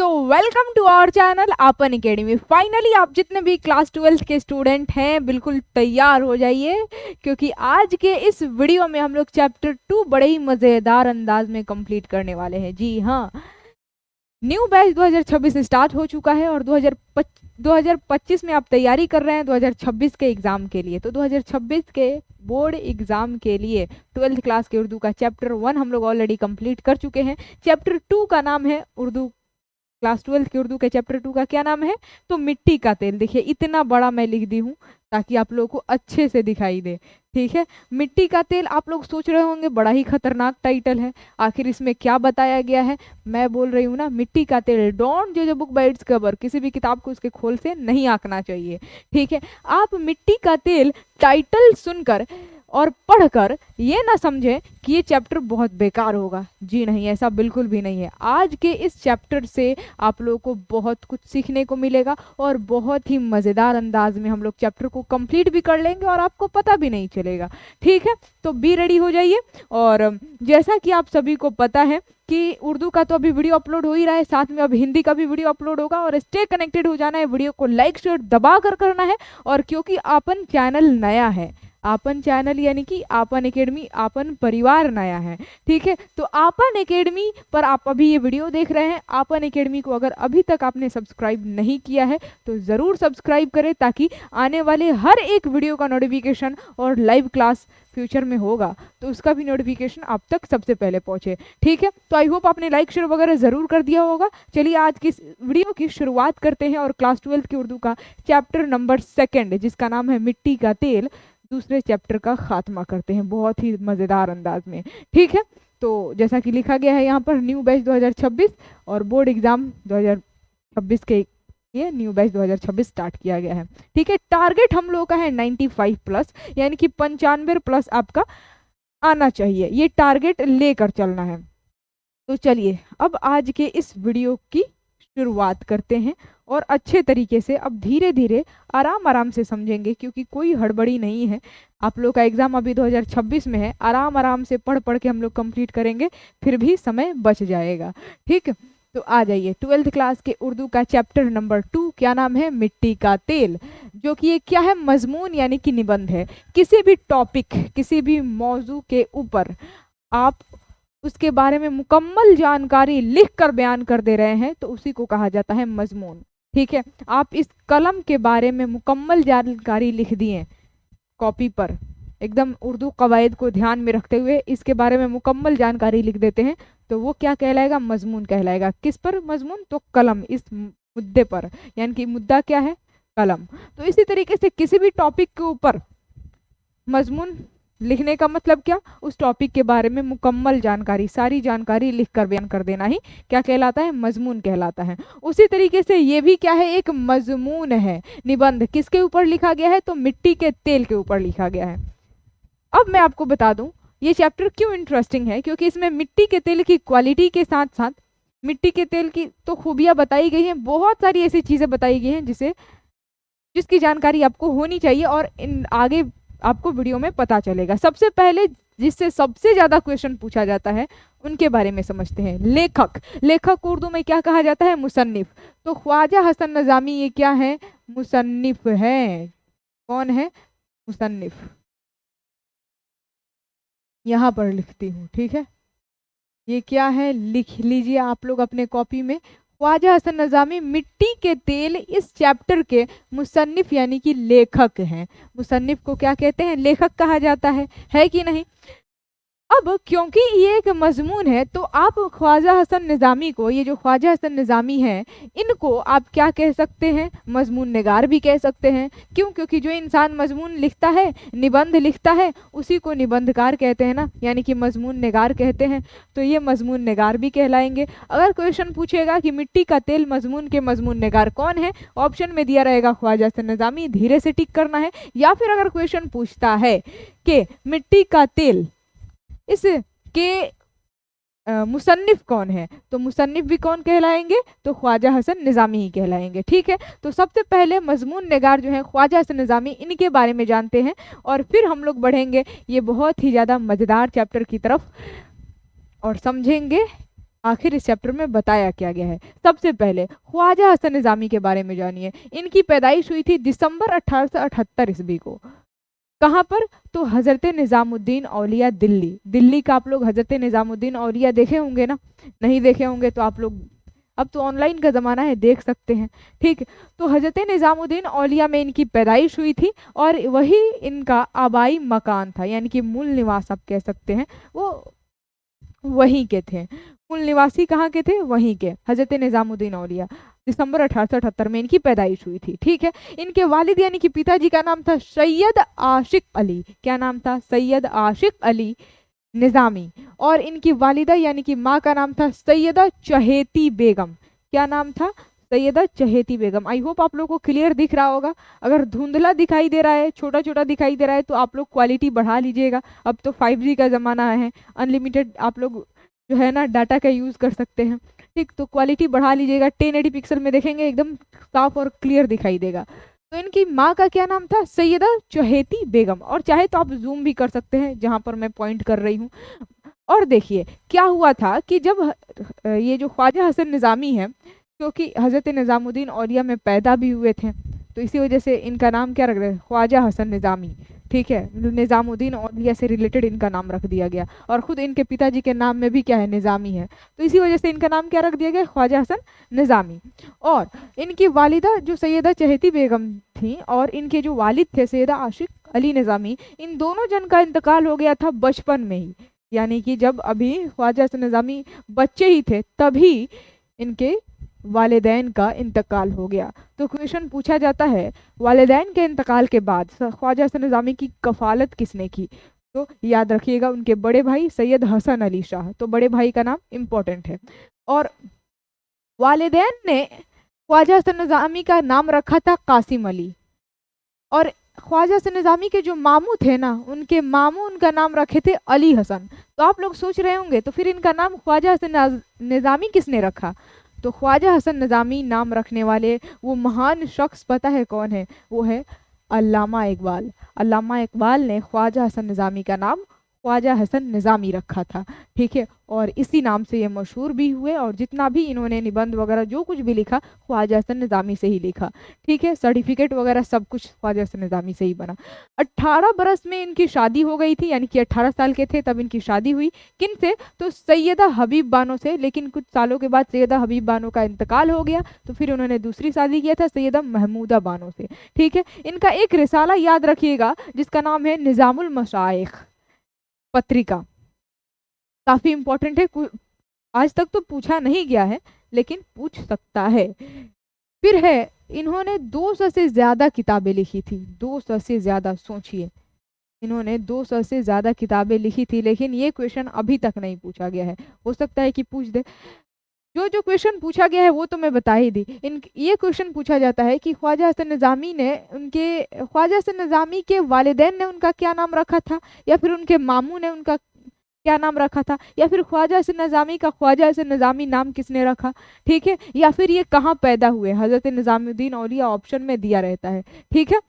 तो welcome to our channel आपन academy. Finally आप जितने भी क्लास 12 के स्टूडेंट हैं बिल्कुल तैयार हो जाइए, क्योंकि आज के इस वीडियो में हम लोग चैप्टर 2 बड़े ही मज़ेदार अंदाज में कंप्लीट करने वाले हैं। जी हाँ, न्यू बैच 2026 स्टार्ट हो चुका है और 2025 में आप तैयारी कर रहे हैं 2026 के एग्ज़ाम के लिए। तो 2026 के बोर्ड एग्ज़ाम के लिए 12th क्लास के उर्दू का चैप्टर 1 हम लोग ऑलरेडी कंप्लीट कर चुके हैं। चैप्टर 2 का नाम है उर्दू, क्लास 12 के उर्दू के चैप्टर 2 का क्या नाम है? तो मिट्टी का तेल। देखिए इतना बड़ा मैं लिख दी हूँ ताकि आप लोगों को अच्छे से दिखाई दे। ठीक है, मिट्टी का तेल। आप लोग सोच रहे होंगे बड़ा ही खतरनाक टाइटल है, आखिर इसमें क्या बताया गया है? मैं बोल रही हूँ ना, मिट्टी का तेल। डोंट जज a book by its cover. किसी भी किताब को उसके खोल से नहीं आंकना चाहिए। ठीक है, आप मिट्टी का तेल टाइटल सुनकर और पढ़कर ये ना समझें कि ये चैप्टर बहुत बेकार होगा। जी नहीं, ऐसा बिल्कुल भी नहीं है। आज के इस चैप्टर से आप लोगों को बहुत कुछ सीखने को मिलेगा और बहुत ही मज़ेदार अंदाज में हम लोग चैप्टर को कंप्लीट भी कर लेंगे और आपको पता भी नहीं चलेगा। ठीक है, तो बी रेडी हो जाइए। और जैसा कि आप सभी को पता है कि उर्दू का तो अभी वीडियो अपलोड हो ही रहा है, साथ में अब हिंदी का भी वीडियो अपलोड होगा। और स्टे कनेक्टेड हो जाना है, वीडियो को लाइक शेयर दबा कर करना है। और क्योंकि आपन चैनल नया है, आपन चैनल यानी कि आपन एकेडमी, आपन परिवार नया है। ठीक है, तो आपन एकेडमी पर आप अभी ये वीडियो देख रहे हैं। आपन एकेडमी को अगर अभी तक आपने सब्सक्राइब नहीं किया है तो ज़रूर सब्सक्राइब करें, ताकि आने वाले हर एक वीडियो का नोटिफिकेशन और लाइव क्लास फ्यूचर में होगा तो उसका भी नोटिफिकेशन आप तक सबसे पहले पहुंचे। ठीक है, तो आई होप आपने लाइक शेयर वगैरह ज़रूर कर दिया होगा। चलिए आज की वीडियो की शुरुआत करते हैं और क्लास 12 की उर्दू का चैप्टर नंबर 2 जिसका नाम है मिट्टी का तेल, दूसरे चैप्टर का खात्मा करते हैं बहुत ही मज़ेदार अंदाज में। ठीक है, तो जैसा कि लिखा गया है यहाँ पर, न्यू बैच 2026 और बोर्ड एग्जाम 2026 के लिए न्यू बैच 2026 स्टार्ट किया गया है। ठीक है, टारगेट हम लोगों का है 95 प्लस, यानी कि 95 प्लस आपका आना चाहिए। ये टारगेट लेकर चलना है। तो चलिए अब आज के इस वीडियो की शुरुआत करते हैं और अच्छे तरीके से अब धीरे धीरे आराम आराम से समझेंगे, क्योंकि कोई हड़बड़ी नहीं है। आप लोग का एग्ज़ाम अभी 2026 में है, आराम आराम से पढ़ पढ़ के हम लोग कंप्लीट करेंगे, फिर भी समय बच जाएगा। ठीक है, तो आ जाइए 12th क्लास के उर्दू का चैप्टर नंबर 2, क्या नाम है? मिट्टी का तेल। जो कि ये क्या है? मजमून यानी कि निबंध है। किसी भी टॉपिक, किसी भी मौजू के ऊपर आप उसके बारे में मुकम्मल जानकारी लिख कर बयान कर दे रहे हैं तो उसी को कहा जाता है मजमून। ठीक है, आप इस कलम के बारे में मुकम्मल जानकारी लिख दिए कॉपी पर, एकदम उर्दू कवायद को ध्यान में रखते हुए इसके बारे में मुकम्मल जानकारी लिख देते हैं तो वो क्या कहलाएगा? मजमून कहलाएगा। किस पर मजमून? तो कलम, इस मुद्दे पर, यानी कि मुद्दा क्या है? कलम। तो इसी तरीके से किसी भी टॉपिक के ऊपर मजमून लिखने का मतलब क्या? उस टॉपिक के बारे में मुकम्मल जानकारी, सारी जानकारी लिख कर बयान कर देना ही क्या कहलाता है? मजमून कहलाता है। उसी तरीके से ये भी क्या है? एक मजमून है, निबंध। किसके ऊपर लिखा गया है? तो मिट्टी के तेल के ऊपर लिखा गया है। अब मैं आपको बता दूं ये चैप्टर क्यों इंटरेस्टिंग है, क्योंकि इसमें मिट्टी के तेल की क्वालिटी के साथ साथ मिट्टी के तेल की तो खूबियाँ बताई गई हैं, बहुत सारी ऐसी चीज़ें बताई गई हैं जिसकी जानकारी आपको होनी चाहिए और इन आगे आपको वीडियो में पता चलेगा। सबसे पहले जिससे सबसे ज़्यादा क्वेश्चन पूछा जाता है उनके बारे में समझते हैं। लेखक, लेखक उर्दू में क्या कहा जाता है? मुसन्निफ। तो ख्वाजा हसन नज़ामी ये क्या है? मुसन्निफ है। कौन है? मुसन्निफ। यहाँ पर लिखती हूँ। ठीक है, ये क्या है? लिख लीजिए आप लोग अपने कॉपी में। ख्वाजा हसन नज़ामी मिट्टी के तेल इस चैप्टर के मुसन्निफ यानी कि लेखक हैं। मुसन्निफ को क्या कहते हैं? लेखक कहा जाता है कि नहीं? अब क्योंकि ये एक मजमून है तो आप ख्वाजा हसन निज़ामी को, ये जो ख्वाजा हसन निज़ामी हैं, इनको आप क्या कह सकते हैं? मजमून निगार भी कह सकते हैं। क्यों? क्योंकि जो इंसान मजमून लिखता है, निबंध लिखता है, उसी को निबंधकार कहते हैं ना, यानी कि मजमून निगार कहते हैं। तो ये मजमून निगार भी कहलाएंगे। अगर क्वेश्चन पूछेगा कि मिट्टी का तेल मजमून के मजमून निगार कौन है, ऑप्शन में दिया रहेगा ख्वाजा हसन निज़ामी, धीरे से टिक करना है। या फिर अगर क्वेश्चन पूछता है कि मिट्टी का तेल इसके मुसन्निफ कौन है, तो मुसन्निफ भी कौन कहलाएंगे? तो ख्वाजा हसन निज़ामी ही कहलाएंगे। ठीक है, तो सबसे पहले मजमून निगार जो है ख्वाजा हसन निज़ामी, इनके बारे में जानते हैं और फिर हम लोग बढ़ेंगे ये बहुत ही ज़्यादा मज़ेदार चैप्टर की तरफ और समझेंगे आखिर इस चैप्टर में बताया क्या गया है। सबसे पहले ख्वाजा हसन निजामी के बारे में जानिए। इनकी पैदाइश हुई थी दिसंबर 1878 ईस्वी को। कहाँ पर? तो हजरत निजामुद्दीन औलिया दिल्ली। दिल्ली का आप लोग हजरत निजामुद्दीन औलिया देखे होंगे ना? नहीं देखे होंगे तो आप लोग, अब तो ऑनलाइन का ज़माना है, देख सकते हैं। ठीक, तो हजरत निजामुद्दीन औलिया में इनकी पैदाइश हुई थी और वही इनका आबाई मकान था, यानी कि मूल निवास आप कह सकते हैं, वो वहीं के थे। मूल निवासी कहाँ के थे? वहीं के, हजरत निजामुद्दीन औलिया। दिसंबर 1878 में इनकी पैदाइश हुई थी। ठीक है, इनके वालिद यानी कि पिताजी का नाम था सैयद आशिक अली। क्या नाम था? सैयद आशिक अली निजामी। और इनकी वालिदा यानी कि माँ का नाम था सैयदा चहेती बेगम। क्या नाम था? सैयदा चहेती बेगम। आई होप आप लोग को क्लियर दिख रहा होगा। अगर धुंधला दिखाई दे रहा है, छोटा छोटा दिखाई दे रहा है, तो आप लोग क्वालिटी बढ़ा लीजिएगा। अब तो 5G का ज़माना है, अनलिमिटेड आप लोग जो है ना डाटा का यूज़ कर सकते हैं। ठीक, तो क्वालिटी बढ़ा लीजिएगा। 1080 पिक्सल में देखेंगे, एकदम साफ और क्लियर दिखाई देगा। तो इनकी माँ का क्या नाम था? सैयदा चहेती बेगम। और चाहे तो आप जूम भी कर सकते हैं जहाँ पर मैं पॉइंट कर रही हूँ। और देखिए क्या हुआ था कि जब ये जो ख्वाजा हसन निज़ामी है, क्योंकि हज़रत निज़ामुद्दीन औलिया में पैदा भी हुए थे, तो इसी वजह से इनका नाम क्या रख दिया? ख्वाजा हसन निज़ामी। ठीक है, निज़ामुद्दीन औलिया से रिलेटेड इनका नाम रख दिया गया। और ख़ुद इनके पिताजी के नाम में भी क्या है? निज़ामी है। तो इसी वजह से इनका नाम क्या रख दिया गया? ख्वाजा हसन निज़ामी। और इनकी वालिदा जो सैयदा चहेती बेगम थी और इनके जो वालिद थे सैयदा आशिक अली निज़ामी, इन दोनों जन का इंतकाल हो गया था बचपन में ही। यानी कि जब अभी ख्वाजा हसन निज़ामी बच्चे ही थे तभी इनके वालिदैन का इंतकाल हो गया। तो क्वेश्चन पूछा जाता है, वालिदैन के इंतकाल के बाद ख्वाजा हसन निज़ामी की कफ़ालत किसने की? तो याद रखिएगा, उनके बड़े भाई सैयद हसन अली शाह। तो बड़े भाई का नाम इम्पोर्टेंट है। और वालिदैन ने ख्वाजा हसन निज़ामी का नाम रखा था कासिम अली। और ख्वाजा हसन निज़ामी के जो मामू थे ना, उनके मामू उनका नाम रखे थे अली हसन। तो आप लोग सोच रहे होंगे तो फिर इनका नाम ख्वाजा हसन निज़ामी किसने रखा? तो ख्वाजा हसन निज़ामी नाम रखने वाले वो महान शख्स पता है कौन है? वो है अल्लामा इकबाल। अल्लामा इकबाल ने ख्वाजा हसन निज़ामी का नाम ख्वाजा हसन निज़ामी रखा था। ठीक है, और इसी नाम से ये मशहूर भी हुए और जितना भी इन्होंने निबंध वगैरह जो कुछ भी लिखा ख्वाजा हसन निज़ामी से ही लिखा। ठीक है, सर्टिफिकेट वगैरह सब कुछ ख्वाजा हसन निज़ामी से ही बना। 18 बरस में इनकी शादी हो गई थी, यानी कि 18 साल के थे तब इनकी शादी हुई। किन से? तो सैयदा हबीब बानो से। लेकिन कुछ सालों के बाद सैयदा हबीब बानो का इंतकाल हो गया, तो फिर उन्होंने दूसरी शादी किया था सैयदा महमूदा बानो से। ठीक है, इनका एक रिसाला याद रखिएगा जिसका नाम है निज़ामुल मशाइख पत्रिका। काफी इंपॉर्टेंट है, आज तक तो पूछा नहीं गया है लेकिन पूछ सकता है। फिर है, इन्होंने 200 से ज्यादा किताबें लिखी थी। 200 से ज्यादा, सोचिए, इन्होंने 200 से ज्यादा किताबें लिखी थी। लेकिन ये क्वेश्चन अभी तक नहीं पूछा गया है, हो सकता है कि पूछ दे। जो जो क्वेश्चन पूछा गया है वो तो मैं बता ही दी। इन ये क्वेश्चन पूछा जाता है कि ख्वाजा हसन निज़ामी ने उनके ख्वाजा हसन निज़ामी के वालिदैन ने उनका क्या नाम रखा था, या फिर उनके मामू ने उनका क्या नाम रखा था, या फिर ख्वाजा हसन निज़ामी का ख्वाजा हसन निज़ामी नाम किसने रखा। ठीक है, या फिर ये कहाँ पैदा हुए? हज़रत निज़ामुद्दीन औलिया ऑप्शन में दिया रहता है। ठीक है,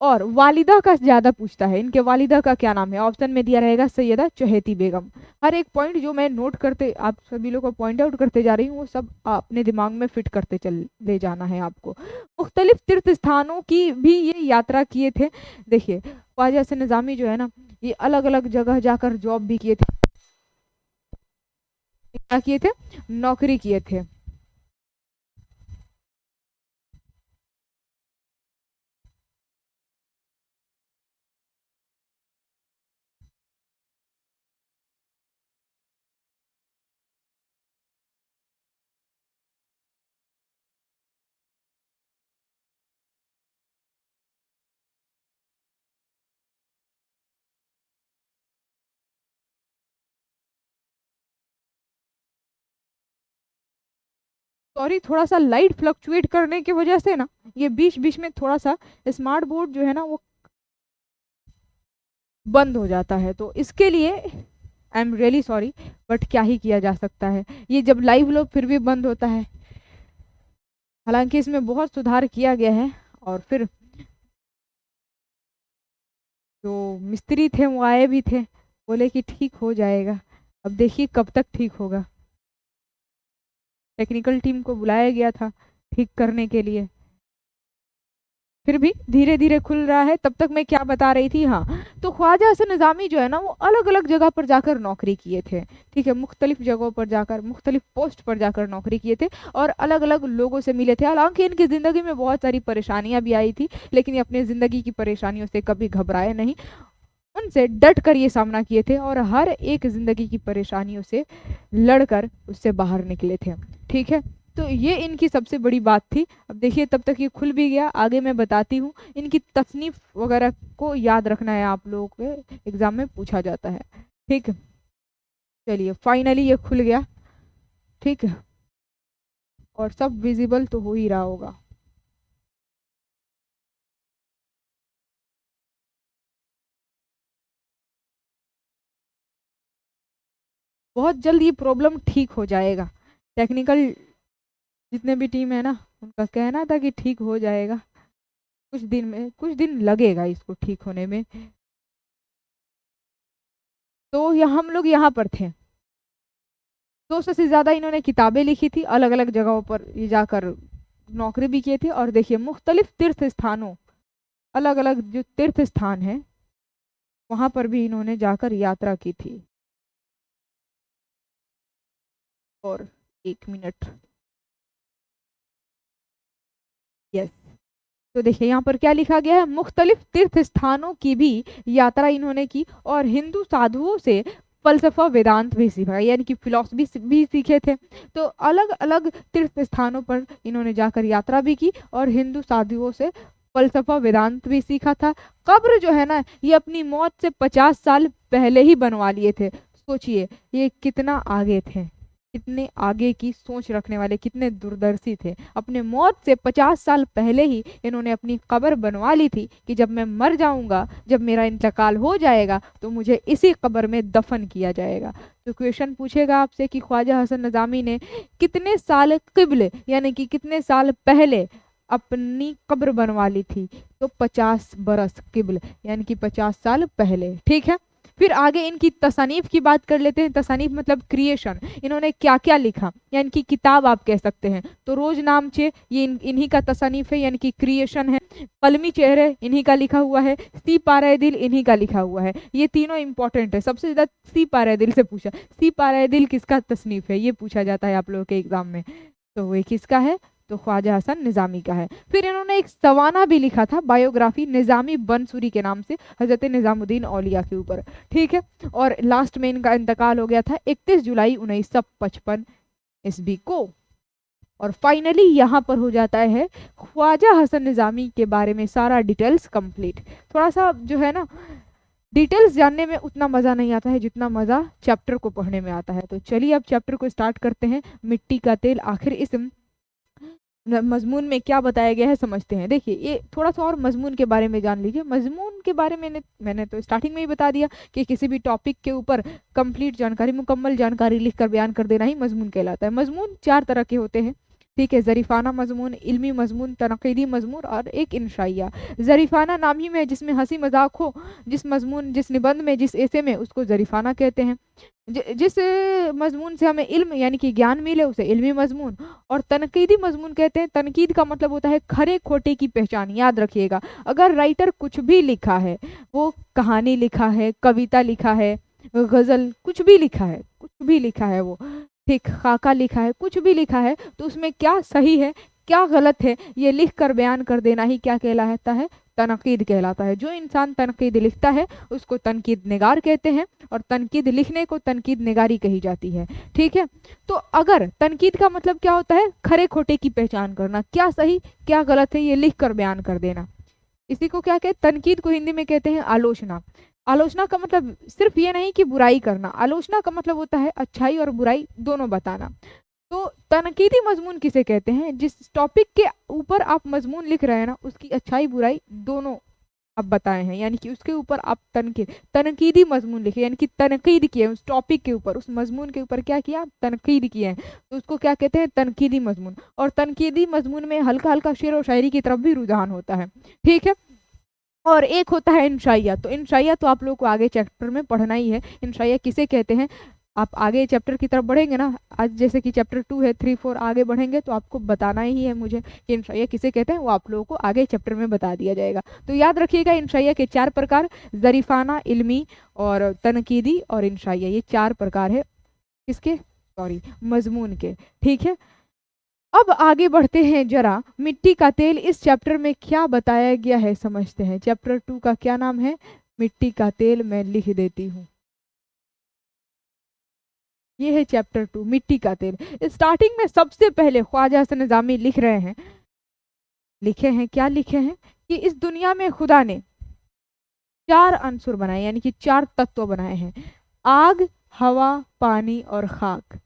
और वालिदा का ज्यादा पूछता है, इनके वालिदा का क्या नाम है? ऑप्शन में दिया रहेगा सैयदा चहेती बेगम। हर एक पॉइंट जो मैं नोट करते आप सभी लोग को पॉइंट आउट करते जा रही हूँ वो सब अपने दिमाग में फिट करते चल ले जाना है आपको। मुख्तलिफ तीर्थ स्थानों की भी ये यात्रा किए थे। देखिए ख्वाजा हसन निज़ामी जो है ना, ये अलग अलग जगह जाकर जॉब भी किए थे। क्या किए थे? नौकरी किए थे। सॉरी, थोड़ा सा लाइट फ्लक्चुएट करने की वजह से ना ये बीच बीच में थोड़ा सा स्मार्ट बोर्ड जो है ना वो बंद हो जाता है, तो इसके लिए I am really sorry, but क्या ही किया जा सकता है। ये जब लाइव लो फिर भी बंद होता है। हालांकि इसमें बहुत सुधार किया गया है। और फिर जो मिस्त्री थे वो आए भी थे, बोले कि ठीक हो जाएगा। अब देखिए कब तक ठीक होगा। टेक्निकल टीम को बुलाया गया था ठीक करने के लिए, फिर भी धीरे धीरे खुल रहा है। तब तक मैं क्या बता रही थी, हाँ, तो ख्वाजा हसन निज़ामी जो है ना वो अलग अलग जगह पर जाकर नौकरी किए थे, ठीक है, मुख्तलिफ जगहों पर जाकर, मुख्तलिफ पोस्ट पर जाकर नौकरी किए थे और अलग अलग लोगों से मिले थे। हालांकि इनकी ज़िंदगी में बहुत सारी परेशानियां भी आई थी, लेकिन ये अपनी ज़िंदगी की परेशानियों से कभी घबराए नहीं, उनसे डट कर ये सामना किए थे और हर एक ज़िंदगी की परेशानियों से लड़कर उससे बाहर निकले थे, ठीक है। तो ये इनकी सबसे बड़ी बात थी। अब देखिए तब तक ये खुल भी गया, आगे मैं बताती हूँ। इनकी तसनीफ वगैरह को याद रखना है, आप लोगों के एग्जाम में पूछा जाता है, ठीक है। चलिए फाइनली ये खुल गया, ठीक है, और सब विजिबल तो हो ही रहा होगा। बहुत जल्द ये प्रॉब्लम ठीक हो जाएगा। टेक्निकल जितने भी टीम है ना उनका कहना था कि ठीक हो जाएगा, कुछ दिन में, कुछ दिन लगेगा इसको ठीक होने में। तो हम लोग यहाँ पर थे, 200 से ज़्यादा इन्होंने किताबें लिखी थी, अलग अलग जगहों पर ये जाकर नौकरी भी किए थे। और देखिए मुख्तलिफ तीर्थ स्थानों, अलग अलग जो तीर्थ स्थान हैं वहाँ पर भी इन्होंने जाकर यात्रा की थी। और 1 मिनट, यस, तो देखिए यहाँ पर क्या लिखा गया है, मुख्तलिफ तीर्थ स्थानों की भी यात्रा इन्होंने की और हिंदू साधुओं से फलसफा वेदांत भी सीखा, यानी कि फिलॉसफी भी सीखे थे। तो अलग अलग तीर्थ स्थानों पर इन्होंने जाकर यात्रा भी की और हिंदू साधुओं से फलसफा वेदांत भी सीखा था। कब्र जो है ना ये अपनी मौत से 50 साल पहले ही बनवा लिए थे। सोचिए ये कितना आगे थे, कितने आगे की सोच रखने वाले, कितने दूरदर्शी थे। अपने मौत से 50 साल पहले ही इन्होंने अपनी कब्र बनवा ली थी कि जब मैं मर जाऊंगा, जब मेरा इंतकाल हो जाएगा तो मुझे इसी कब्र में दफन किया जाएगा। तो क्वेश्चन पूछेगा आपसे कि ख्वाजा हसन निज़ामी ने कितने साल क़िब्ल यानी कि कितने साल पहले अपनी कब्र बनवा ली थी, तो 50 बरस क़िब्ल यानी कि 50 साल पहले, ठीक है। फिर आगे इनकी तसानीफ की बात कर लेते हैं। तसानीफ मतलब क्रिएशन, इन्होंने क्या क्या लिखा, यानी कि किताब आप कह सकते हैं। तो रोज नामचे ये इन्हीं का तसानीफ है, यानी कि क्रिएशन है। कलमी चेहरे इन्हीं का लिखा हुआ है। सी पारा दिल इन्हीं का लिखा हुआ है। ये तीनों इंपॉर्टेंट है। सबसे ज़्यादा सी पारा दिल से पूछा, सी पारा दिल किसका तसनीफ है, ये पूछा जाता है आप लोगों के एग्जाम में। तो वो किसका है, तो ख्वाजा हसन निज़ामी का है। फिर इन्होंने एक सवाना भी लिखा था, बायोग्राफी निज़ामी बनसूरी के नाम से, हजरत निज़ामुद्दीन औलिया के ऊपर, ठीक है। और लास्ट में इनका इंतकाल हो गया था 31 जुलाई 1955 ईस्वी को। और फाइनली यहाँ पर हो जाता है ख्वाजा हसन निज़ामी के बारे में सारा डिटेल्स कंप्लीट। थोड़ा सा जो है ना डिटेल्स जानने में उतना मज़ा नहीं आता है जितना मज़ा चैप्टर को पढ़ने में आता है। तो चलिए अब चैप्टर को स्टार्ट करते हैं। मिट्टी का तेल आखिर इस मजमून में क्या बताया गया है समझते हैं। देखिए ये थोड़ा सा और मजमून के बारे में जान लीजिए। मजमून के बारे में मैंने तो स्टार्टिंग में ही बता दिया कि किसी भी टॉपिक के ऊपर कंप्लीट जानकारी, मुकम्मल जानकारी लिख कर बयान कर देना ही मजमून कहलाता है। मजमून 4 तरह के होते हैं, ठीक है। ज़रीफ़ाना मजमून, इल्मी मजमून, तनक़ीदी मजमून और एक इंशाइया। ज़रीफ़ाना नाम ही में जिसमें हंसी मजाक हो, जिस मजमून, जिस निबंध में, जिस ऐसे में, उसको ज़रीफ़ाना कहते हैं। जिस मजमून से हमें इल्म यानी कि ज्ञान मिले उसे इल्मी मजमून। और तनकीदी मजमून कहते हैं। तनकीद का मतलब होता है खरे खोटे की पहचान। याद रखिएगा, अगर राइटर कुछ भी लिखा है, वो कहानी लिखा है, कविता लिखा है, गज़ल, कुछ भी लिखा है, कुछ भी लिखा है वो, ठीक, खाका लिखा है, कुछ भी लिखा है, तो उसमें क्या सही है क्या गलत है ये लिख कर बयान कर देना ही क्या कहलाता है, तनकीद कहलाता है। जो इंसान तनकीद लिखता है उसको तनकीद निगार कहते हैं और तनकीद लिखने को तनकीद निगारी कही जाती है, ठीक है। तो अगर तनकीद का मतलब क्या होता है, खरे खोटे की पहचान करना, क्या सही क्या गलत है ये लिख कर बयान कर देना, इसी को क्या कहते हैं, तनकीद को हिंदी में कहते हैं आलोचना। आलोचना का मतलब सिर्फ ये नहीं कि बुराई करना, आलोचना का मतलब होता है अच्छाई और बुराई दोनों बताना। तो तनकीदी मजमून किसे कहते हैं, जिस टॉपिक के ऊपर आप मजमून लिख रहे हैं ना उसकी अच्छाई बुराई दोनों आप बताए हैं, यानी कि उसके ऊपर आप तनकीदी मजमून लिखे, यानी कि तनकीद किए उस टॉपिक के ऊपर, उस मजमून के ऊपर क्या किया, तनकीद किए हैं, तो उसको क्या कहते हैं, तनकीदी मजमून। और तनकीदी मजमून में हल्का हल्का शेर और शायरी की तरफ भी रुझान होता है, ठीक है। और एक होता है इंशाइया। तो इंशाइया तो आप लोग को आगे चैप्टर में पढ़ना ही है। इंशाइया किसे कहते हैं, आप आगे चैप्टर की तरफ बढ़ेंगे ना, आज जैसे कि चैप्टर 2 है, 3, 4 आगे बढ़ेंगे तो आपको बताना ही है मुझे कि इंशाइया किसे कहते हैं, वो आप लोगों को आगे चैप्टर में बता दिया जाएगा। तो याद रखिएगा इंशाइया के 4 प्रकार, ज़रीफाना, इल्मी और तनकीदी और इंशाइया, ये 4 प्रकार है किसके, सॉरी, मजमून के। ठीक है, अब आगे बढ़ते हैं जरा, मिट्टी का तेल इस चैप्टर में क्या बताया गया है समझते हैं। चैप्टर 2 का क्या नाम है, मिट्टी का तेल, मैं लिख देती हूँ, ये है चैप्टर 2 मिट्टी का तेल। स्टार्टिंग में सबसे पहले ख्वाजा हसन निजामी लिख रहे हैं, लिखे हैं क्या लिखे हैं कि इस दुनिया में खुदा ने 4 अंसुर बनाए, यानी कि 4 तत्व बनाए हैं, आग, हवा, पानी और खाक।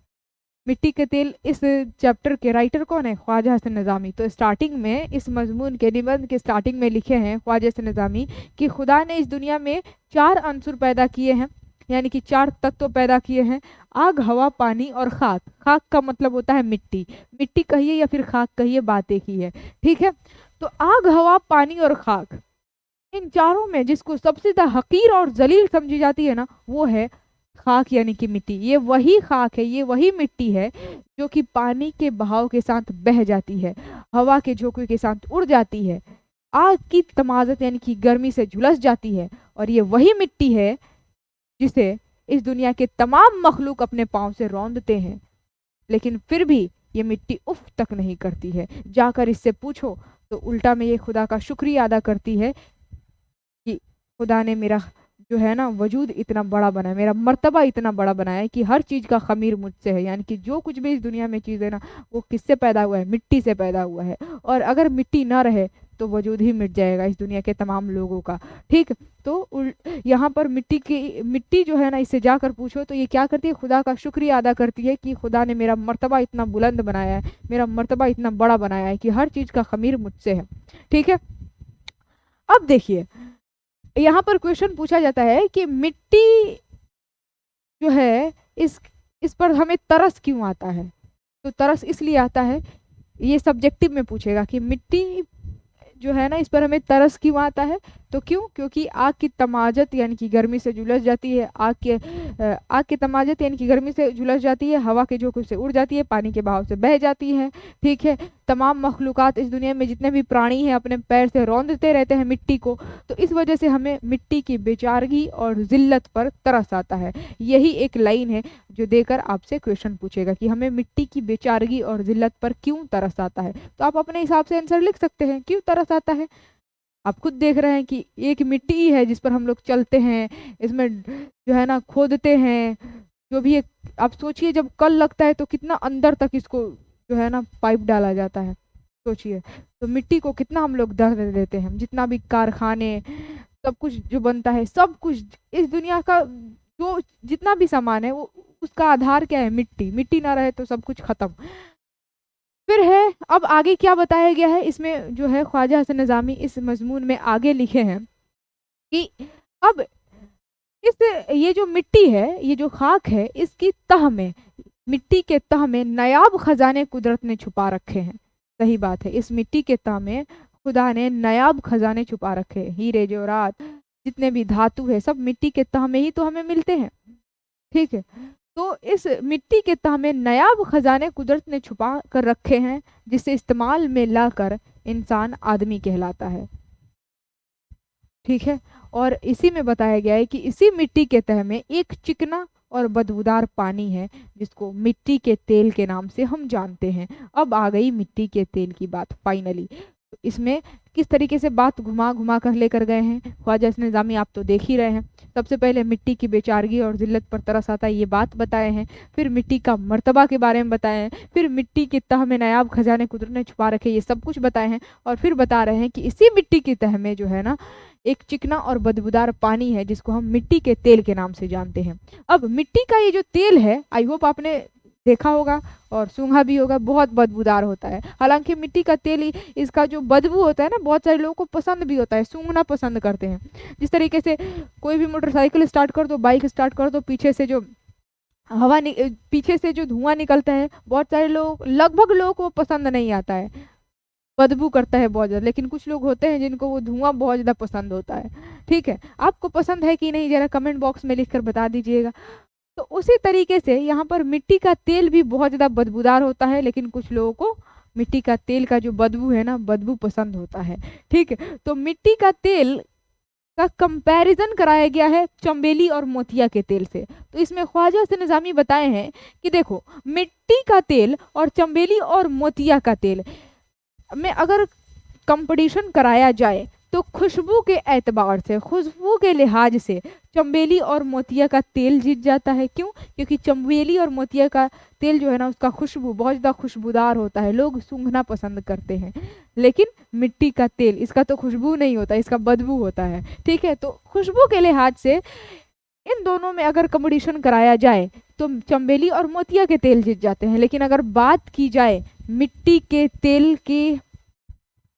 मिट्टी के तेल, इस चैप्टर के राइटर कौन है, ख्वाजा हसन निजामी। तो स्टार्टिंग में इस मजमून के निबंध के स्टार्टिंग में लिखे हैं ख्वाजा हसन निजामी कि खुदा ने इस दुनिया में 4 अंसुर पैदा किए हैं, यानी कि 4 तत्व पैदा किए हैं, आग, हवा, पानी और खाक। खाक का मतलब होता है मिट्टी, मिट्टी कहिए या फिर खाक कहिए, बात एक ही है। ठीक है, तो आग, हवा, पानी और खाक, इन चारों में जिसको सबसे ज्यादा हकीर और जलील समझी जाती है ना, वो है खाक यानी कि मिट्टी। ये वही खाक है, ये वही मिट्टी है जो कि पानी के बहाव के साथ बह जाती है, हवा के झोंके के साथ उड़ जाती है, आग की तमाजत यानी कि गर्मी से झुलस जाती है, और ये वही मिट्टी है जिसे इस दुनिया के तमाम मखलूक अपने पांव से रौंदते हैं, लेकिन फिर भी ये मिट्टी उफ तक नहीं करती है। जाकर इससे पूछो तो उल्टा में ये खुदा का शुक्रिया अदा करती है कि खुदा ने मेरा जो है ना वजूद इतना बड़ा बनाया, मेरा मर्तबा इतना बड़ा बनाया है कि हर चीज़ का खमीर मुझसे है, यानी कि जो कुछ भी इस दुनिया में चीज़ है ना, वो किससे पैदा हुआ है, मिट्टी से पैदा हुआ है, और अगर मिट्टी ना रहे तो वजूद ही मिट जाएगा इस दुनिया के तमाम लोगों का। ठीक, तो यहाँ पर मिट्टी जो है ना, इससे जाकर पूछो तो ये क्या करती है, खुदा का शुक्रिया अदा करती है कि खुदा ने मेरा मर्तबा इतना बुलंद बनाया है, मेरा मर्तबा इतना बड़ा बनाया है कि हर चीज़ का खमीर मुझसे है। ठीक है, अब देखिए यहाँ पर क्वेश्चन पूछा जाता है कि मिट्टी जो है इस पर हमें तरस क्यों आता है। तो तरस इसलिए आता है, ये सब्जेक्टिव में पूछेगा कि मिट्टी जो है ना इस पर हमें तरस क्यों आता है, तो क्यों, क्योंकि आग की तमाजत यानी कि गर्मी से झुलस जाती है, आग की तमाजत यानी कि गर्मी से झुलस जाती है, हवा के झोंके से उड़ जाती है, पानी के बहाव से बह जाती है। ठीक है, तमाम मखलूकात इस दुनिया में जितने भी प्राणी हैं अपने पैर से रौंदते रहते हैं मिट्टी को, तो इस वजह से हमें मिट्टी की बेचारगी और जिल्लत पर तरस आता है। यही एक लाइन है जो देकर आपसे क्वेश्चन पूछेगा कि हमें मिट्टी की बेचारगी और जिल्लत पर क्यों तरस आता है। तो आप अपने हिसाब से आंसर लिख सकते हैं, क्यों तरस आता है। आप खुद देख रहे हैं कि एक मिट्टी है जिस पर हम लोग चलते हैं, इसमें जो है ना खोदते हैं, जो भी एक, आप सोचिए जब कल लगता है तो कितना अंदर तक इसको जो है ना पाइप डाला जाता है, सोचिए तो मिट्टी को कितना हम लोग दर्द देते हैं। जितना भी कारखाने सब कुछ जो बनता है, सब कुछ इस दुनिया का जो जितना भी सामान है वो उसका आधार क्या है, मिट्टी। मिट्टी ना रहे तो सब कुछ खत्म। फिर है, अब आगे क्या बताया गया है इसमें जो है ख्वाजा हसन निजामी इस मजमून में आगे लिखे हैं कि अब ये जो मिट्टी है, ये जो खाक है, इसकी तह में, मिट्टी के तह में नायाब खजाने कुदरत ने छुपा रखे हैं। सही बात है, इस मिट्टी के तह में खुदा ने नायाब खजाने छुपा रखे हैं। हीरे जवाहरात जितने भी धातु है सब मिट्टी के तह में ही तो हमें मिलते हैं। ठीक है, तो इस मिट्टी के तह में नायाब खजाने कुदरत ने छुपा कर रखे हैं, जिसे इस्तेमाल में लाकर इंसान आदमी कहलाता है। ठीक है, और इसी में बताया गया है कि इसी मिट्टी के तह में एक चिकना और बदबूदार पानी है जिसको मिट्टी के तेल के नाम से हम जानते हैं। अब आ गई मिट्टी के तेल की बात फाइनली। इसमें किस तरीके से बात घुमा घुमा कर लेकर गए हैं ख्वाजा हसन निजामी, आप तो देख ही रहे हैं। सबसे पहले मिट्टी की बेचारगी और जिल्लत पर तरस आता है, ये बात बताए हैं। फिर मिट्टी का मर्तबा के बारे में बताए हैं। फिर मिट्टी की तह में नायाब खजाने कुदरत ने छुपा रखे, ये सब कुछ बताए हैं। और फिर बता रहे हैं कि इसी मिट्टी की तह में जो है ना एक चिकना और बदबूदार पानी है जिसको हम मिट्टी के तेल के नाम से जानते हैं। अब मिट्टी का ये जो तेल है, आई होप आपने देखा होगा और सूंघा भी होगा, बहुत बदबूदार होता है। हालांकि मिट्टी का तेल इसका जो बदबू होता है ना, बहुत सारे लोगों को पसंद भी होता है, सूंघना पसंद करते हैं। जिस तरीके से कोई भी मोटरसाइकिल स्टार्ट कर दो, बाइक स्टार्ट कर दो, पीछे से जो पीछे से जो धुआं निकलता है, बहुत सारे लोग, लगभग लोगों को पसंद नहीं आता है, बदबू करता है बहुत ज़्यादा। लेकिन कुछ लोग होते हैं जिनको वो धुआं बहुत ज़्यादा पसंद होता है। ठीक है, आपको पसंद है कि नहीं, ज़रा कमेंट बॉक्स में लिख कर बता दीजिएगा। तो उसी तरीके से यहाँ पर मिट्टी का तेल भी बहुत ज़्यादा बदबूदार होता है, लेकिन कुछ लोगों को मिट्टी का तेल का जो बदबू है ना, बदबू पसंद होता है। ठीक है, तो मिट्टी का तेल का कंपैरिजन कराया गया है चंबेली और मोतिया के तेल से। तो इसमें ख्वाजा हसन निज़ामी बताए हैं कि देखो, मिट्टी का तेल और चंबेली और मोतिया का तेल में अगर कंपटीशन कराया जाए तो खुशबू के एतबार से, खुशबू के लिहाज से चंबेली और मोतिया का तेल जीत जाता है। क्यों? क्योंकि चंबेली और मोतिया का तेल जो है ना, उसका खुशबू बहुत ज़्यादा खुशबूदार होता है, लोग सूंघना पसंद करते हैं। लेकिन मिट्टी का तेल, इसका तो खुशबू नहीं होता, इसका बदबू होता है। ठीक है, तो खुशबू के लिहाज से इन दोनों में अगर कंपटीशन कराया जाए तो चंबेली और मोतिया के तेल जीत जाते हैं। लेकिन अगर बात की जाए मिट्टी के तेल के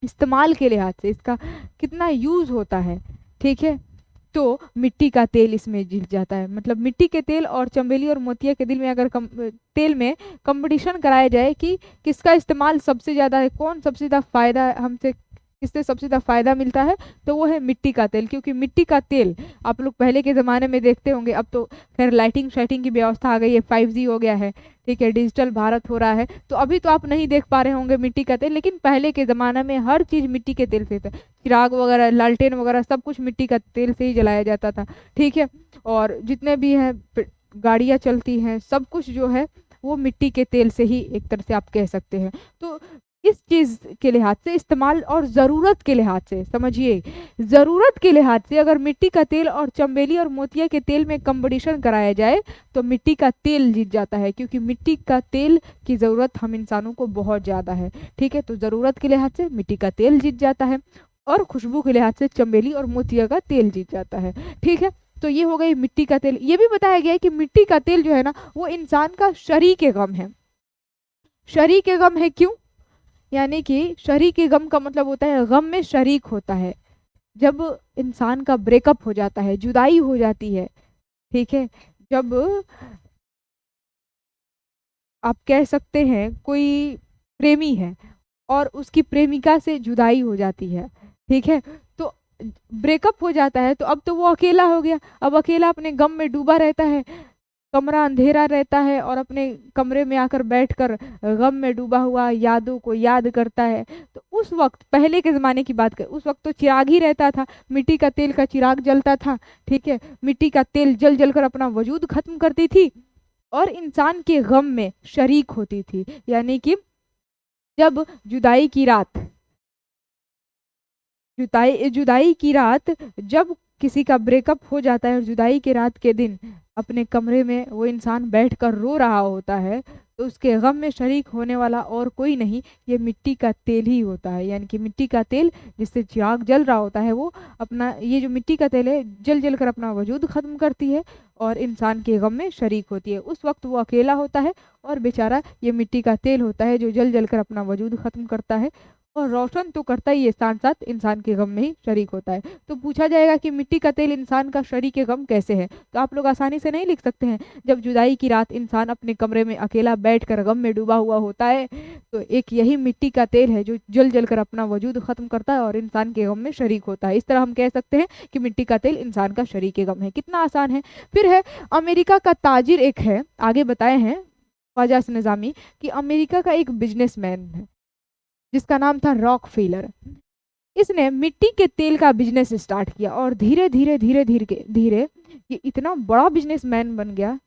इस्तेमाल के लिहाज से, इसका कितना यूज़ होता है, ठीक है, तो मिट्टी का तेल इसमें जीत जाता है। मतलब मिट्टी के तेल और चंबेली और मोतिया के तेल में अगर तेल में कंपटीशन कराया जाए कि किसका इस्तेमाल सबसे ज़्यादा है, कौन सबसे ज़्यादा फ़ायदा हमसे, किससे सबसे ज़्यादा फ़ायदा मिलता है, तो वो है मिट्टी का तेल। क्योंकि मिट्टी का तेल आप लोग पहले के ज़माने में देखते होंगे, अब तो खैर लाइटिंग शाइटिंग की व्यवस्था आ गई है, 5G हो गया है, ठीक है, डिजिटल भारत हो रहा है, तो अभी तो आप नहीं देख पा रहे होंगे मिट्टी का तेल। लेकिन पहले के ज़माने में हर चीज़ मिट्टी के तेल से था, चिराग वगैरह, लालटेन वगैरह सब कुछ मिट्टी का तेल से ही जलाया जाता था। ठीक है, और जितने भी हैं गाड़ियाँ चलती हैं, सब कुछ जो है वो मिट्टी के तेल से ही एक तरह से आप कह सकते हैं। तो इस चीज़ के लिहाज से इस्तेमाल और ज़रूरत के लिहाज से समझिए, ज़रूरत के लिहाज से अगर मिट्टी का तेल और चंबेली और मोतिया के तेल में कंपटीशन कराया जाए तो मिट्टी का तेल जीत जाता है। क्योंकि मिट्टी का तेल की ज़रूरत हम इंसानों को बहुत ज़्यादा है। ठीक है, तो ज़रूरत के लिहाज से मिट्टी का तेल जीत जाता है और खुशबू के लिहाज से चंबेली और मोतिया का तेल जीत जाता है। ठीक है, तो ये हो गई मिट्टी का तेल। ये भी बताया गया है कि मिट्टी का तेल जो है ना, वो इंसान का शरीक गम है। शरीक गम है क्यों? यानी कि शरीक गम का मतलब होता है गम में शरीक होता है। जब इंसान का ब्रेकअप हो जाता है, जुदाई हो जाती है, ठीक है, जब आप कह सकते हैं कोई प्रेमी है और उसकी प्रेमिका से जुदाई हो जाती है, ठीक है, तो ब्रेकअप हो जाता है, तो अब तो वो अकेला हो गया। अब अकेला अपने गम में डूबा रहता है, कमरा अंधेरा रहता है और अपने कमरे में आकर बैठकर गम में डूबा हुआ यादों को याद करता है। तो उस वक्त, पहले के ज़माने की बात करें, उस वक्त तो चिराग ही रहता था, मिट्टी का तेल का चिराग जलता था। ठीक है, मिट्टी का तेल जल जल कर अपना वजूद खत्म करती थी और इंसान के गम में शरीक होती थी। यानी कि जब जुदाई की रात, जुदाई की रात, जब किसी का ब्रेकअप हो जाता है और जुदाई के रात के दिन अपने कमरे में वो इंसान बैठकर रो रहा होता है, तो उसके गम में शरीक होने वाला और कोई नहीं, ये मिट्टी का तेल ही होता है। यानी कि मिट्टी का तेल जिससे चिराग जल रहा होता है, वो अपना, ये जो मिट्टी का तेल है, जल जल कर अपना वजूद ख़त्म करती है और इंसान के गम में शरीक होती है। उस वक्त वो अकेला होता है और बेचारा ये मिट्टी का तेल होता है जो जल जल कर अपना वजूद ख़त्म करता है और रोशन तो करता ही है, साथ साथ इंसान के गम में ही शरीक होता है। तो पूछा जाएगा कि मिट्टी का तेल इंसान का शरीक गम कैसे है, तो आप लोग आसानी से नहीं लिख सकते हैं। जब जुदाई की रात इंसान अपने कमरे में अकेला बैठकर गम में डूबा हुआ होता है, तो एक यही मिट्टी का तेल है जो जल जल कर अपना वजूद खत्म करता है और इंसान के गम में शरीक होता है। इस तरह हम कह सकते हैं कि मिट्टी का तेल इंसान का शरीक गम है। कितना आसान है। फिर है अमेरिका का ताजिर, एक है, आगे बताए हैं ख्वाजा हसन निज़ामी कि अमेरिका का एक बिजनेसमैन है जिसका नाम था रॉकफेलर। इसने मिट्टी के तेल का बिजनेस स्टार्ट किया और धीरे धीरे धीरे धीरे धीरे ये इतना बड़ा बिजनेसमैन बन गया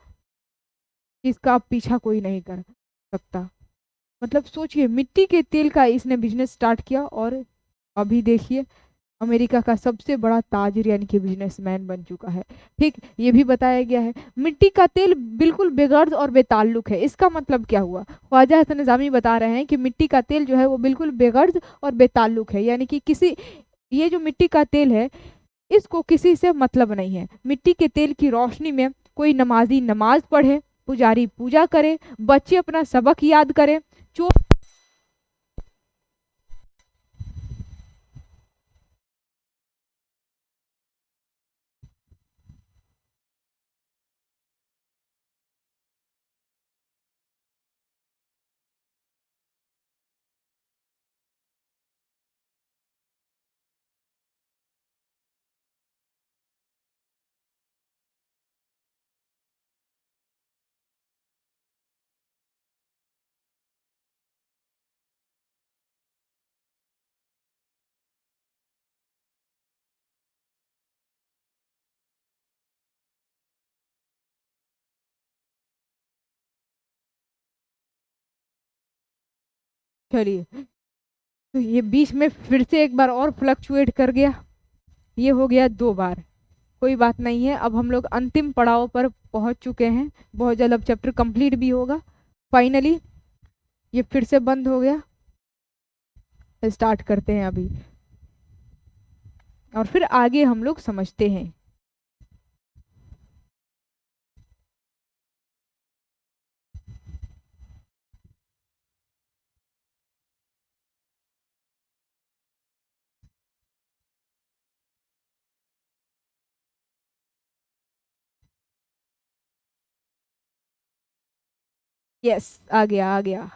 कि इसका अब पीछा कोई नहीं कर सकता। मतलब सोचिए, मिट्टी के तेल का इसने बिजनेस स्टार्ट किया और अभी देखिए अमेरिका का सबसे बड़ा ताजिर यानी कि बिजनेसमैन बन चुका है। ठीक, ये भी बताया गया है मिट्टी का तेल बिल्कुल बेगर्ज और बेताल्लुक है। इसका मतलब क्या हुआ? ख्वाजा हसन निज़ामी बता रहे हैं कि मिट्टी का तेल जो है वो बिल्कुल बेगर्ज और बेताल्लुक है। यानी कि किसी, ये जो मिट्टी का तेल है इसको किसी से मतलब नहीं है। मिट्टी के तेल की रोशनी में कोई नमाजी नमाज पढ़े, पुजारी पूजा करे, बच्चे अपना सबक याद करें, चोर चलिए, तो ये बीच में फिर से एक बार और फ्लक्चुएट कर गया, ये हो गया 2 बार। कोई बात नहीं है, अब हम लोग अंतिम पड़ाव पर पहुंच चुके हैं, बहुत जल्द अब चैप्टर कंप्लीट भी होगा। फाइनली ये फिर से बंद हो गया, स्टार्ट करते हैं अभी और फिर आगे हम लोग समझते हैं। यस, आ गया आ गया।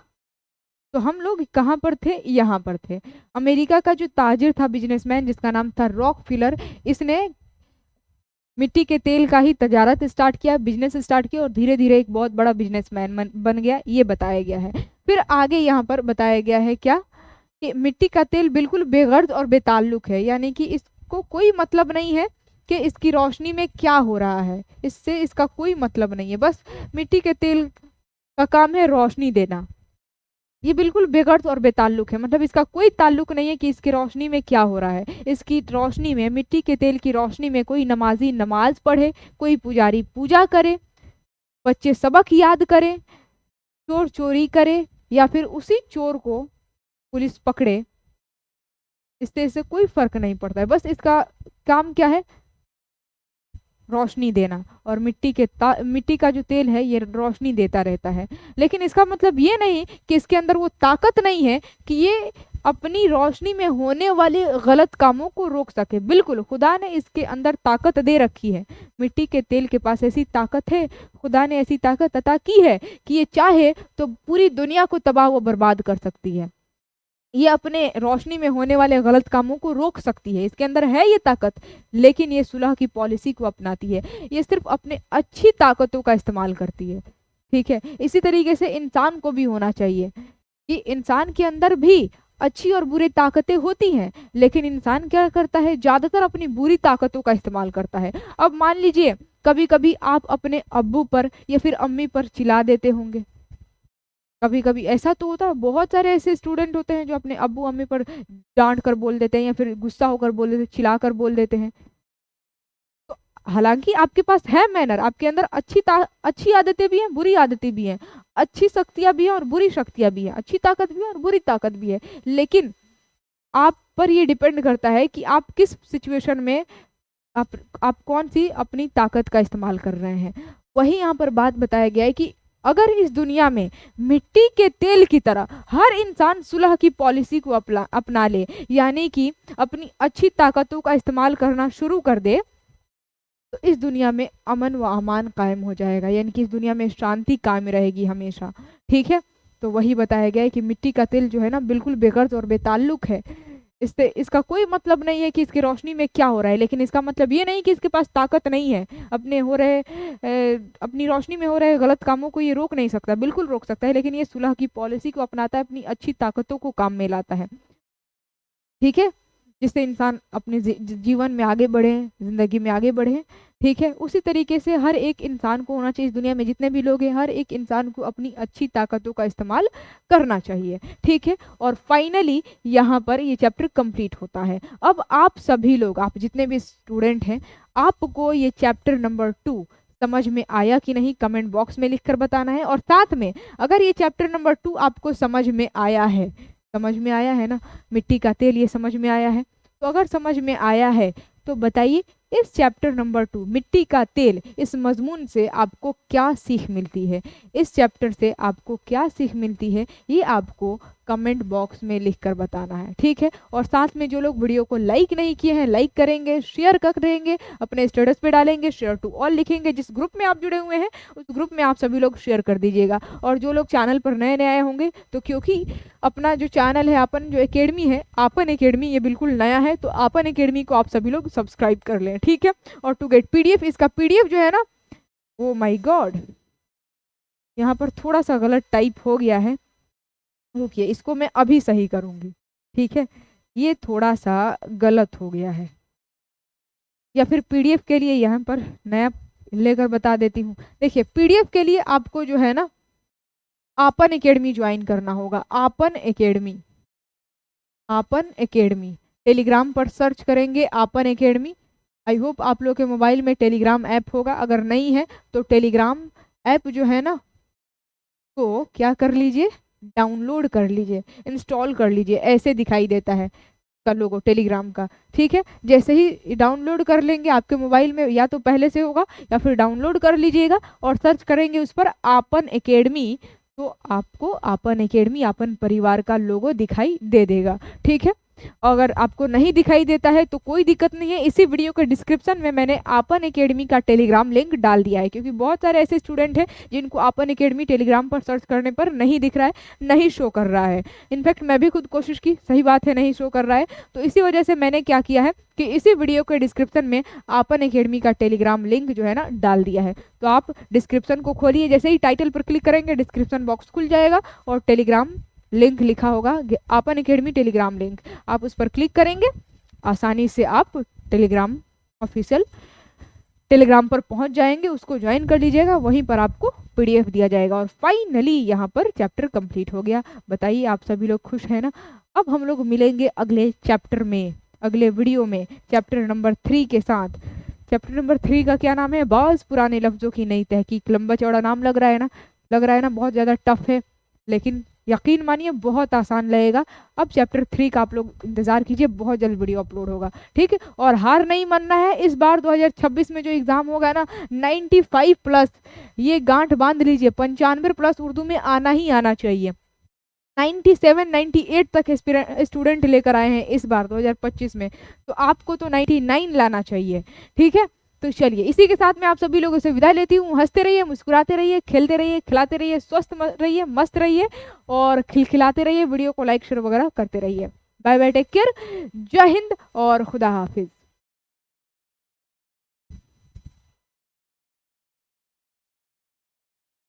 तो हम लोग कहाँ पर थे, यहाँ पर थे। अमेरिका का जो ताजिर था, बिजनेसमैन, जिसका नाम था रॉकफिलर, इसने मिट्टी के तेल का ही तजारत स्टार्ट किया, बिजनेस स्टार्ट किया और धीरे धीरे एक बहुत बड़ा बिजनेसमैन बन गया, ये बताया गया है। फिर आगे यहाँ पर बताया गया है क्या, कि मिट्टी का तेल बिल्कुल बेगर्द और बेताल्लुक है, यानी कि इसको कोई मतलब नहीं है कि इसकी रोशनी में क्या हो रहा है, इससे इसका कोई मतलब नहीं है। बस मिट्टी के तेल का काम है रोशनी देना। ये बिल्कुल बेगर्द और बेताल्लुक है, मतलब इसका कोई ताल्लुक नहीं है कि इसकी रोशनी में क्या हो रहा है। इसकी रोशनी में, मिट्टी के तेल की रोशनी में कोई नमाजी नमाज पढ़े, कोई पुजारी पूजा करे, बच्चे सबक याद करें, चोर चोरी करे या फिर उसी चोर को पुलिस पकड़े, इससे कोई फर्क नहीं पड़ता है। बस इसका काम क्या है, रोशनी देना। और मिट्टी का जो तेल है ये रोशनी देता रहता है, लेकिन इसका मतलब ये नहीं कि इसके अंदर वो ताकत नहीं है कि ये अपनी रोशनी में होने वाले गलत कामों को रोक सके। बिल्कुल, खुदा ने इसके अंदर ताकत दे रखी है, मिट्टी के तेल के पास ऐसी ताकत है, खुदा ने ऐसी ताकत अता की है कि ये चाहे तो पूरी दुनिया को तबाह व बर्बाद कर सकती है। ये अपने रोशनी में होने वाले गलत कामों को रोक सकती है, इसके अंदर है ये ताकत, लेकिन ये सुलह की पॉलिसी को अपनाती है। ये सिर्फ अपने अच्छी ताकतों का इस्तेमाल करती है, ठीक है। इसी तरीके से इंसान को भी होना चाहिए कि इंसान के अंदर भी अच्छी और बुरी ताकतें होती हैं, लेकिन इंसान क्या करता है, ज्यादातर अपनी बुरी ताकतों का इस्तेमाल करता है। अब मान लीजिए कभी कभी आप अपने अब्बू पर या फिर अम्मी पर चिल्ला देते होंगे, कभी कभी ऐसा तो होता है। बहुत सारे ऐसे स्टूडेंट होते हैं जो अपने अब्बू अम्मी पर डांट कर बोल देते हैं या फिर गुस्सा होकर बोल देते हैं, चिल्ला कर बोल देते हैं। तो हालांकि आपके पास है मैनर, आपके अंदर अच्छी आदतें भी हैं, बुरी आदतें भी हैं, अच्छी शक्तियां भी हैं और बुरी शक्तियां भी हैं, अच्छी ताकत भी है और बुरी ताकत भी है। लेकिन आप पर ये डिपेंड करता है कि आप किस सिचुएशन में आप कौन सी अपनी ताकत का इस्तेमाल कर रहे हैं। वही यहाँ पर बात बताया गया है कि अगर इस दुनिया में मिट्टी के तेल की तरह हर इंसान सुलह की पॉलिसी को अपना ले, यानी कि अपनी अच्छी ताकतों का इस्तेमाल करना शुरू कर दे, तो इस दुनिया में अमन व अमान कायम हो जाएगा, यानी कि इस दुनिया में शांति कायम रहेगी हमेशा, ठीक है। तो वही बताया गया है कि मिट्टी का तेल जो है ना, बिल्कुल बेगर्ज और बेताल्लुक है, इससे इसका कोई मतलब नहीं है कि इसकी रोशनी में क्या हो रहा है, लेकिन इसका मतलब ये नहीं कि इसके पास ताकत नहीं है। अपनी रोशनी में हो रहे गलत कामों को ये रोक नहीं सकता, बिल्कुल रोक सकता है, लेकिन ये सुलह की पॉलिसी को अपनाता है, अपनी अच्छी ताकतों को काम में लाता है, ठीक है, जिससे इंसान अपने जीवन में आगे बढ़े, जिंदगी में आगे बढ़े, ठीक है। उसी तरीके से हर एक इंसान को होना चाहिए, इस दुनिया में जितने भी लोग हैं, हर एक इंसान को अपनी अच्छी ताकतों का इस्तेमाल करना चाहिए, ठीक है। और फाइनली यहाँ पर ये चैप्टर कंप्लीट होता है। अब आप सभी लोग, आप जितने भी स्टूडेंट हैं, आपको ये चैप्टर नंबर 2 समझ में आया कि नहीं, कमेंट बॉक्स में लिखकर बताना है। और साथ में अगर ये चैप्टर नंबर 2 आपको समझ में आया है, समझ में आया है ना, मिट्टी का तेल ये समझ में आया है, तो अगर समझ में आया है तो बताइए इस चैप्टर नंबर 2 मिट्टी का तेल, इस मजमून से आपको क्या सीख मिलती है, इस चैप्टर से आपको क्या सीख मिलती है, ये आपको कमेंट बॉक्स में लिखकर बताना है, ठीक है। और साथ में जो लोग वीडियो को लाइक नहीं किए हैं, लाइक करेंगे, शेयर कर देंगे, अपने स्टेटस पे डालेंगे, शेयर टू ऑल लिखेंगे, जिस ग्रुप में आप जुड़े हुए हैं उस ग्रुप में आप सभी लोग शेयर कर दीजिएगा। और जो लोग चैनल पर नए नए आए होंगे, तो क्योंकि अपना जो चैनल है, अपन जो एकेडमी है, आपन एकेडमी, ये बिल्कुल नया है, तो आपन एकेडमी को आप सभी लोग सब्सक्राइब कर लें, ठीक है। और टू गेट पीडीएफ, इसका पीडीएफ जो है ना, ओ माय गॉड, यहाँ पर थोड़ा सा गलत टाइप हो गया है, रुकिए, इसको मैं अभी सही करूंगी, ठीक है। ये थोड़ा सा गलत हो गया है, या फिर पीडीएफ के लिए यहाँ पर नया लेकर बता देती हूँ। देखिए, पीडीएफ के लिए आपको जो है ना, आपन एकेडमी ज्वाइन करना होगा। आपन एकेडमी, आपन एकेडमी टेलीग्राम पर सर्च करेंगे आपन एकेडमी। आई होप आप लोग के मोबाइल में टेलीग्राम ऐप होगा, अगर नहीं है तो टेलीग्राम ऐप जो है ना को क्या कर लीजिए, डाउनलोड कर लीजिए, इंस्टॉल कर लीजिए। ऐसे दिखाई देता है का लोगो टेलीग्राम का, ठीक है। जैसे ही डाउनलोड कर लेंगे आपके मोबाइल में, या तो पहले से होगा या फिर डाउनलोड कर लीजिएगा और सर्च करेंगे उस पर आपन एकेडमी, तो आपको आपन एकेडमी, आपन परिवार का लोगो दिखाई दे देगा, ठीक है। अगर आपको नहीं दिखाई देता है तो कोई दिक्कत नहीं है, इसी वीडियो के डिस्क्रिप्शन में मैंने आपन एकेडमी का टेलीग्राम लिंक डाल दिया है, क्योंकि बहुत सारे ऐसे स्टूडेंट हैं जिनको आपन एकेडमी टेलीग्राम पर सर्च करने पर नहीं दिख रहा है, नहीं शो कर रहा है। इनफैक्ट मैं भी खुद कोशिश की, सही बात है, नहीं शो कर रहा है। तो इसी वजह से मैंने क्या किया है कि इसी वीडियो के डिस्क्रिप्शन में आपन एकेडमी का टेलीग्राम लिंक जो है ना डाल दिया है। तो आप डिस्क्रिप्शन को खोलिए, जैसे ही टाइटल पर क्लिक करेंगे डिस्क्रिप्शन बॉक्स खुल जाएगा और टेलीग्राम लिंक लिखा होगा आपन एकेडमी टेलीग्राम लिंक, आप उस पर क्लिक करेंगे, आसानी से आप टेलीग्राम ऑफिशियल टेलीग्राम पर पहुंच जाएंगे, उसको ज्वाइन कर लीजिएगा, वहीं पर आपको पीडीएफ दिया जाएगा। और फाइनली यहाँ पर चैप्टर कंप्लीट हो गया। बताइए आप सभी लोग खुश हैं ना। अब हम लोग मिलेंगे अगले चैप्टर में, अगले वीडियो में, चैप्टर नंबर 3 के साथ। चैप्टर नंबर 3 का क्या नाम है, बाज़ पुराने लफ्ज़ों की नई तहकीक। लंबा चौड़ा नाम लग रहा है ना, लग रहा है ना, बहुत ज़्यादा टफ है, लेकिन यकीन मानिए बहुत आसान लगेगा। अब चैप्टर 3 का आप लोग इंतजार कीजिए, बहुत जल्द वीडियो अपलोड होगा, ठीक है। और हार नहीं मानना है, इस बार 2026 में जो एग्जाम होगा ना 95 प्लस, ये गांठ बांध लीजिए, 95 प्लस उर्दू में आना ही आना चाहिए। 97 98 तक स्टूडेंट लेकर आए हैं इस बार 2025 में, तो आपको तो 99 लाना चाहिए, ठीक है। तो चलिए इसी के साथ मैं आप सभी लोगों से विदा लेती हूँ। हंसते रहिए, मुस्कुराते रहिए, खेलते रहिए, खिलाते रहिए, स्वस्थ रहिए, मस्त रहिए और खिलखिलाते रहिए। वीडियो को लाइक शेयर वगैरह करते रहिए। बाय बाय, टेक केयर, जय हिंद और खुदा हाफिज।